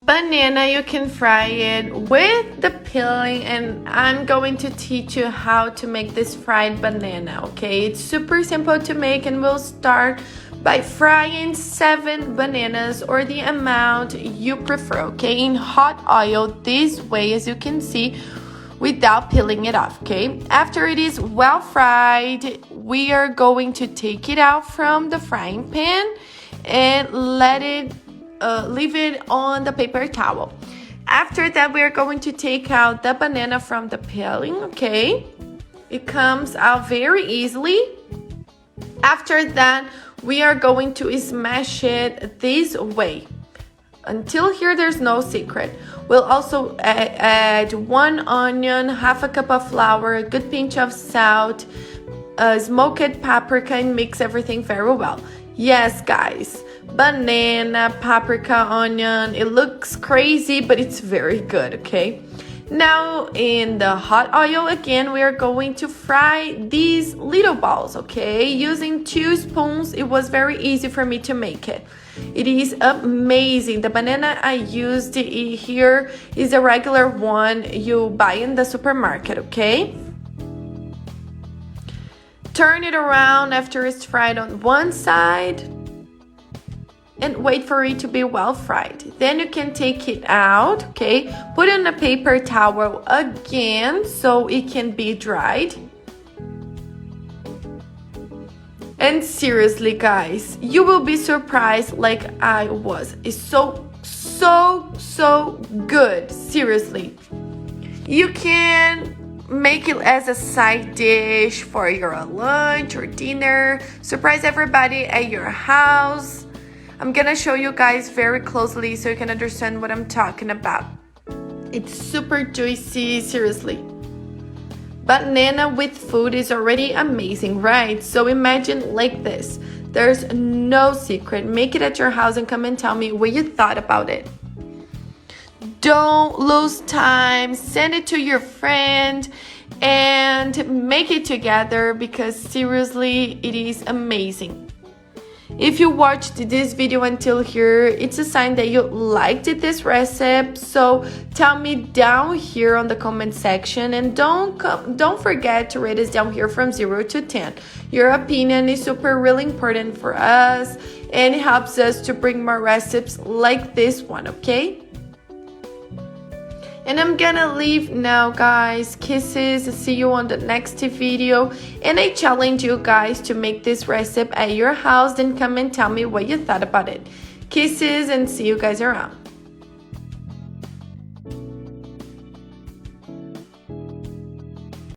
Banana, you can fry it with the peeling, and I'm going to teach you how to make this fried banana, okay? It's super simple to make, and we'll start by frying 7 bananas or the amount you prefer, okay? In hot oil, this way, as you can see, without peeling it off, okay? After it is well fried, we are going to take it out from the frying pan and leave it on the paper towel. After that, we are going to take out the banana from the peeling, okay? It comes out very easily. After that, we are going to smash it this way. Until here, there's no secret. We'll also add 1 onion, half a cup of flour, a good pinch of salt, smoked paprika, and mix everything very well. Yes, guys, banana, paprika, onion, it looks crazy, but it's very good, okay? Now, in the hot oil again, we are going to fry these little balls, okay? Using 2 spoons, it was very easy for me to make it. It is amazing. The banana I used here is a regular one you buy in the supermarket, okay? Turn it around after it's fried on one side and wait for it to be well fried. Then you can take it out, okay? Put it in a paper towel again so it can be dried. And seriously, guys, you will be surprised like I was. It's so good, seriously. You can make it as a side dish for your lunch or dinner. Surprise everybody at your house. I'm gonna show you guys very closely so you can understand what I'm talking about. It's super juicy, seriously. Banana with food is already amazing, right? So imagine like this. There's no secret. Make it at your house and come and tell me what you thought about it. Don't lose time. Send it to your friend and make it together because seriously, it is amazing. If you watched this video until here, it's a sign that you liked this recipe. So tell me down here on the comment section, and don't forget to rate us down here from 0 to 10. Your opinion is really important for us, and it helps us to bring more recipes like this one, okay? And I'm gonna leave now, guys. Kisses. See you on the next video. And I challenge you guys to make this recipe at your house. Then come and tell me what you thought about it. Kisses, and see you guys around.